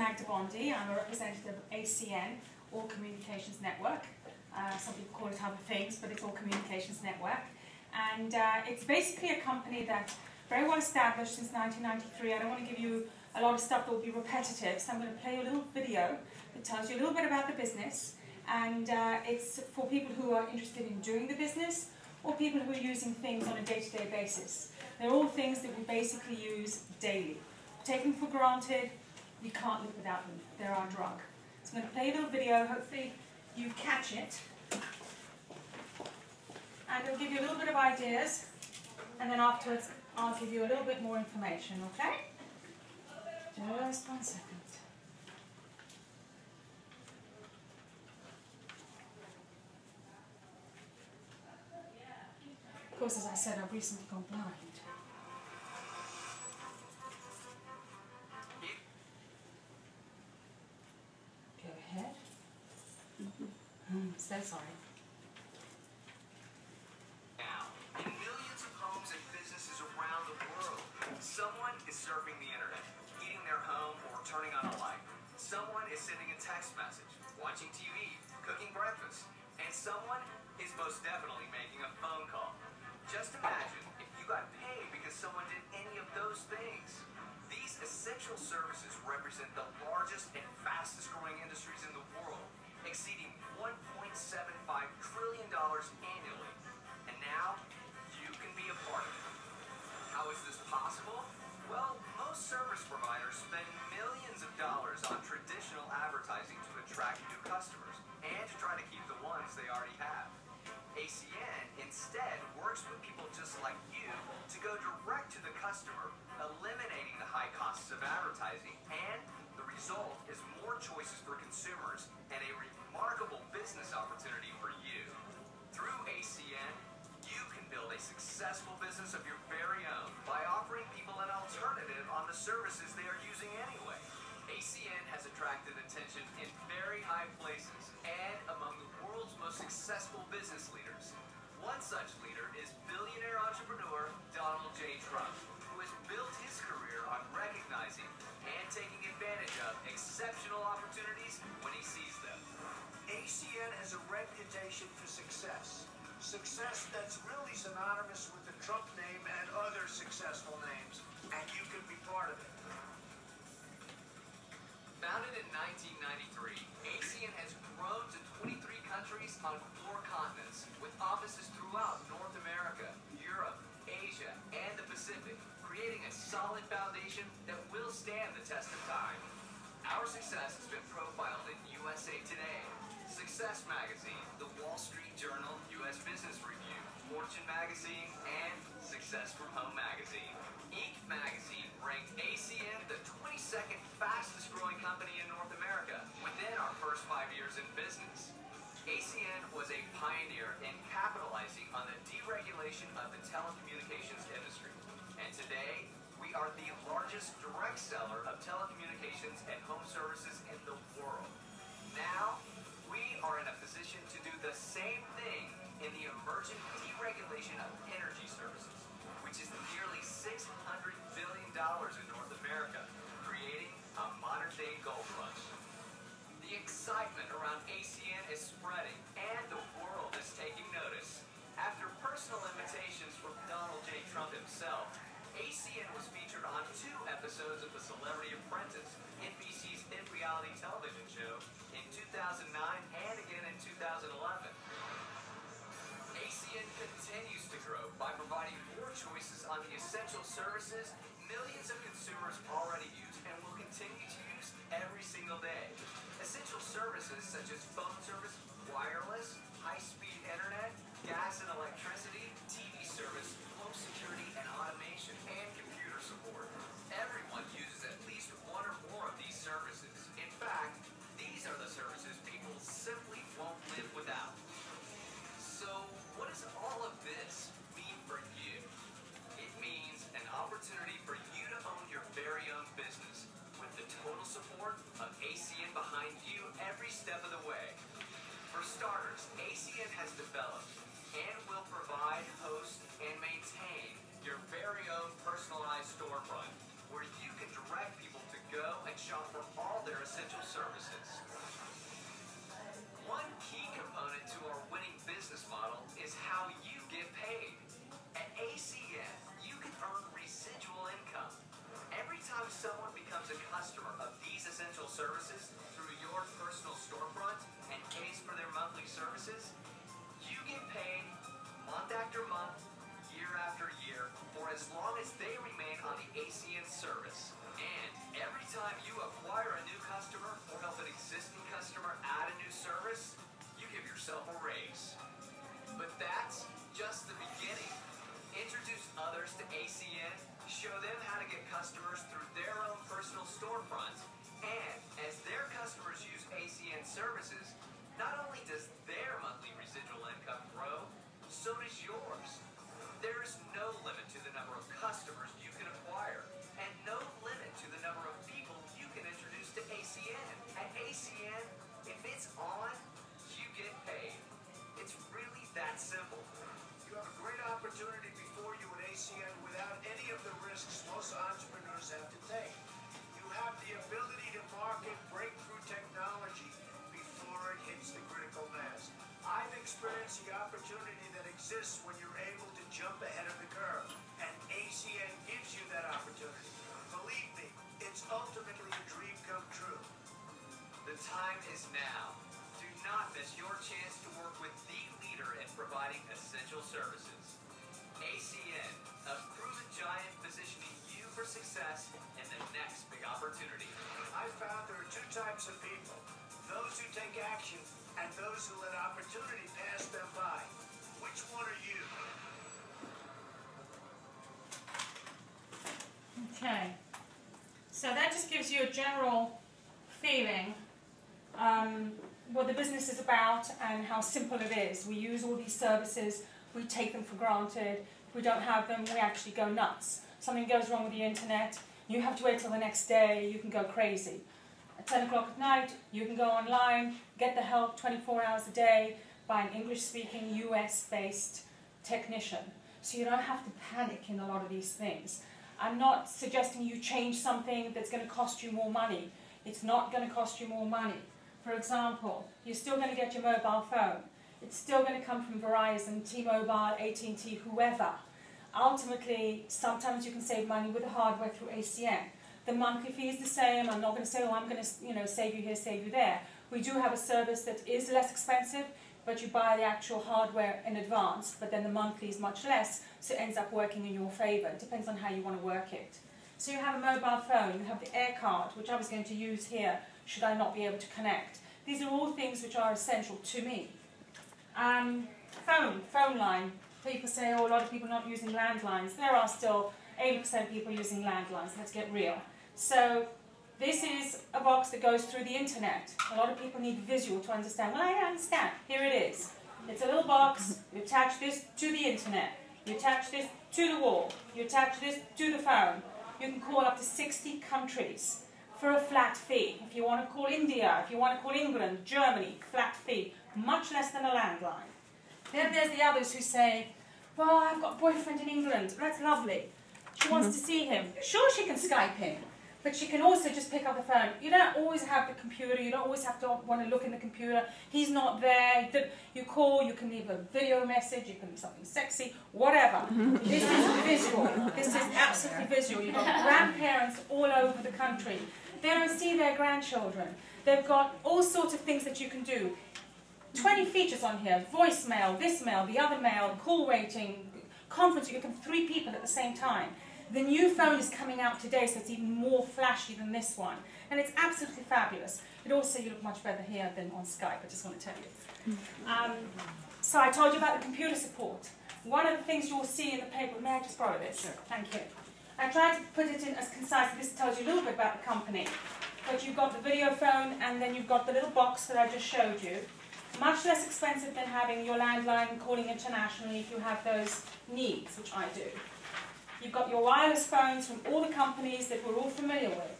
Magda Bondi. I'm a representative of ACN, All Communications Network. Some people call it other things, but it's All Communications Network. And it's basically a company that's very well established since 1993. I don't want to give you a lot of stuff that will be repetitive, so I'm going to play a little video that tells you a little bit about the business. And it's for people who are interested in doing the business or people who are using things on a day-to-day basis. They're all things that we basically use daily. Take them for granted, you can't live without them. They're our drug. So I'm going to play a little video, hopefully you catch it. And it'll give you a little bit of ideas, and then afterwards I'll give you a little bit more information, okay? Just 1 second. Of course, as I said, I've recently gone blind. Go ahead. So sorry. Now, in millions of homes and businesses around the world, someone is surfing the internet, heating their home or turning on a light. Someone is sending a text message, watching TV, cooking breakfast, and someone is most definitely making a phone call. Just imagine if you got paid because someone did any of those things. These essential services represent the largest and fastest growing industries in the world, exceeding $1.75 trillion annually. And now, you can be a part of it. How is this possible? Well, most service providers spend millions of dollars on traditional advertising to attract new customers and to try to keep the ones they already have. ACN instead works with people just like you to go direct to the customer, eliminating the high costs of advertising, and the result is more choices for consumers and a remarkable business opportunity for you. Through ACN, you can build a successful business of your very own by offering people an alternative on the services they are using anyway. ACN has attracted attention in very high places and among the world's most successful business leaders. One such leader is billionaire entrepreneur Donald J. Trump, who has built his career on recognizing and taking advantage of exceptional opportunities when he sees them. ACN has a reputation for success. Success that's really synonymous with the Trump name and other successful names, and you can be part of it. Founded in 1993, ACN has grown to 23 countries on 4 continents, with offices throughout North America, Europe, Asia, and the Pacific, creating a solid foundation that will stand the test of time. Our success has been profiled in USA Today, Success Magazine, The Wall Street Journal, U.S. Business Review, Fortune Magazine, and Success from Home Magazine. Inc. Magazine ranked ACN the 22nd fastest growing company in North America within our first 5 years in business. ACN was a pioneer in capitalizing on the deregulation of the telecommunications industry. And today, we are the largest direct seller of telecommunications and home services in the world. Now, we are in a position to do the same thing in the emerging deregulation of energy services, which is nearly $600 billion in North America, creating a modern-day gold rush. The excitement around ACN is spreading, and the world is taking notice. After personal invitations from Donald J. Trump himself, ACN was featured on 2 episodes of The Celebrity Apprentice, NBC's hit reality television show, in 2009 and again in 2011. ACN continues to grow by providing more choices on the essential services millions of consumers already use and will continue to use every single day. Essential services such as phone service, wireless, high-speed internet, gas and electricity, TV service, home security and automation, and computer support. Everyone uses at least one or more of these services. In fact, these are the services people simply won't live without. So, what does all of this mean for you? It means an opportunity for you to own your very own business with the total support of ACN behind you every step of the way. For starters, ACN has developed and will provide, host, and maintain your very own personalized storefront where you can direct people to go and shop for all their essential services. One key component to our winning business model is how you get paid. At ACN, you can earn residual income. Every time someone becomes a customer of these essential services through your personal storefront and pays for their monthly services, you get paid month after month, year after year, for as long as they remain on the ACN service. And every time you acquire a new customer or help an existing customer add a new service, you give yourself a raise. But that's just the beginning. Introduce others to ACN, show them how to get customers through their own personal storefront, and as their customers use ACN services, not only does their monthly residual income grow, so does yours. There is no limit to the number of customers you can acquire, and no limit to the number of people you can introduce to ACN. At ACN, if it's on, you get paid. It's really that simple. You have a great opportunity before you at ACN without any of the risks most entrepreneurs have to take. You have the ability to market breakthrough technology before it hits the critical mass. I've experienced the opportunity that exists when you're able to jump ahead of the curve, and ACN gives you that opportunity. Believe me, it's ultimately a dream come true. The time is now. Do not miss your chance to work with the leader in providing essential services. ACN, a proven giant positioning you for success in the next big opportunity. I found there are two types of people: those who take action and those who let opportunity pass them by. Which one are you? Okay, so that just gives you a general feeling what the business is about and how simple it is. We use all these services, we take them for granted. If we don't have them, we actually go nuts. Something goes wrong with the internet, you have to wait till the next day, you can go crazy. At 10 o'clock at night, you can go online, get the help 24 hours a day by an English-speaking, US-based technician. So you don't have to panic in a lot of these things. I'm not suggesting you change something that's going to cost you more money. It's not going to cost you more money. For example, you're still going to get your mobile phone. It's still going to come from Verizon, T-Mobile, AT&T, whoever. Ultimately, sometimes you can save money with the hardware through ACN. The monthly fee is the same. I'm not going to say, oh, I'm going to save you here, save you there. We do have a service that is less expensive, but you buy the actual hardware in advance, but then the monthly is much less, so it ends up working in your favor. It depends on how you want to work it. So you have a mobile phone, you have the air card, which I was going to use here, should I not be able to connect. These are all things which are essential to me. Phone line. People say, oh, a lot of people not using landlines. There are still 80% of people using landlines. Let's get real. So this is a box that goes through the internet. A lot of people need visual to understand. Well, I understand. Here it is. It's a little box. You attach this to the internet. You attach this to the wall. You attach this to the phone. You can call up to 60 countries for a flat fee. If you want to call India, if you want to call England, Germany, flat fee. Much less than a landline. Then there's the others who say, well, I've got a boyfriend in England. That's lovely. She wants to see him. Sure, she can Skype him. But she can also just pick up the phone. You don't always have the computer. You don't always have to want to look in the computer. He's not there. You call. You can leave a video message. You can leave something sexy. Whatever. This is visual. This is absolutely visual. You've got grandparents all over the country. They don't see their grandchildren. They've got all sorts of things that you can do. 20 features on here. Voicemail, this mail, the other mail, call waiting, conference. You can 3 people at the same time. The new phone is coming out today, so it's even more flashy than this one. And it's absolutely fabulous. But also, you look much better here than on Skype, I just want to tell you. So I told you about the computer support. One of the things you'll see in the paper, may I just borrow this? Sure. Thank you. I tried to put it in as concise, this tells you a little bit about the company. But you've got the video phone, and then you've got the little box that I just showed you. Much less expensive than having your landline calling internationally if you have those needs, which I do. You've got your wireless phones from all the companies that we're all familiar with.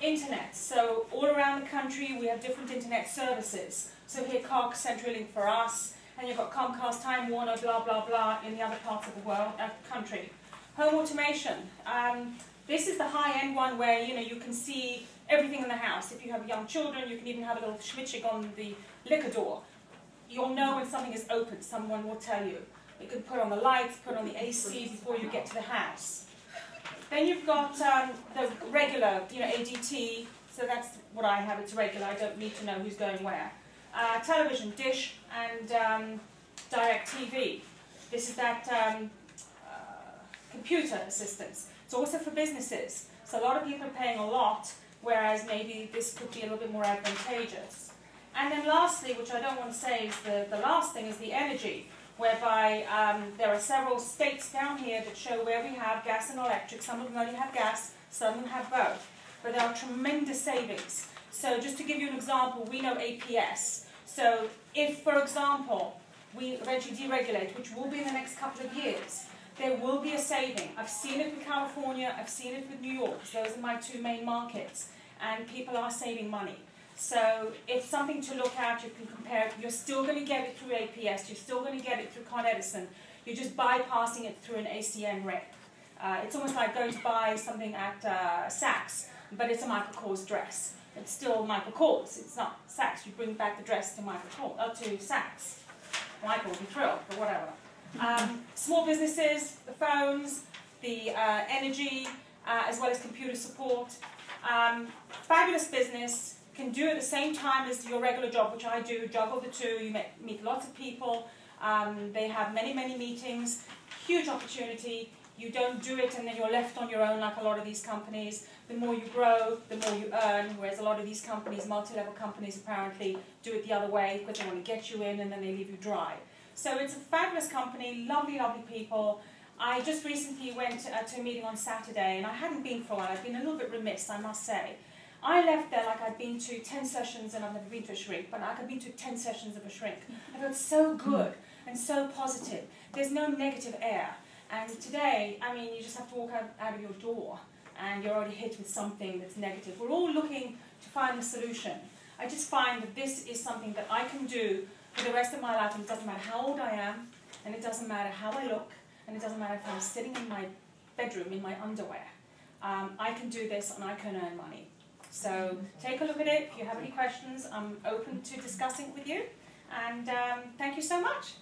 Internet. So all around the country we have different internet services. So here Cox, CenturyLink for us, and you've got Comcast, Time Warner, blah, blah, blah in the other parts of the world, country. Home automation. This is the high-end one where you can see everything in the house. If you have young children, you can even have a little schmitchig on the liquor door. You'll know when something is open, someone will tell you. You can put on the lights, put on the AC before you get to the house. Then you've got the regular, ADT, so that's what I have, it's regular, I don't need to know who's going where. Television, dish, and direct TV. This is that computer assistance. It's also for businesses. So a lot of people are paying a lot, whereas maybe this could be a little bit more advantageous. And then lastly, which I don't want to say is the last thing, is the energy, whereby there are several states down here that show where we have gas and electric. Some of them only have gas, some of them have both. But there are tremendous savings. So just to give you an example, we know APS. So if, for example, we eventually deregulate, which will be in the next couple of years, there will be a saving. I've seen it with California, I've seen it with New York. Those are my two main markets. And people are saving money. So it's something to look at. You can compare it. You're still going to get it through APS. You're still going to get it through Con Edison. You're just bypassing it through an ACN rep. It's almost like going to buy something at Saks, but it's a Michael Kors dress. It's still Michael Kors. It's not Saks. You bring back the dress to to Saks. Michael will be thrilled, but whatever. Small businesses, the phones, the energy, as well as computer support. Fabulous business. Can do it at the same time as your regular job, which I do, juggle the two. You meet lots of people. They have many, many meetings. Huge opportunity. You don't do it and then you're left on your own like a lot of these companies. The more you grow, the more you earn, whereas a lot of these companies, multi-level companies, apparently do it the other way because they want to get you in and then they leave you dry. So it's a fabulous company, lovely, lovely people. I just recently went to a meeting on Saturday, and I hadn't been for a while. I've been a little bit remiss, I must say. I left there like I'd been to 10 sessions, and I've never been to a shrink, but like I'd been to 10 sessions of a shrink. I felt so good and so positive. There's no negative air. And today, I mean, you just have to walk out of your door, and you're already hit with something that's negative. We're all looking to find a solution. I just find that this is something that I can do for the rest of my life, and it doesn't matter how old I am, and it doesn't matter how I look, and it doesn't matter if I'm sitting in my bedroom in my underwear. I can do this, and I can earn money. So take a look at it. If you have any questions, I'm open to discussing it with you. And thank you so much.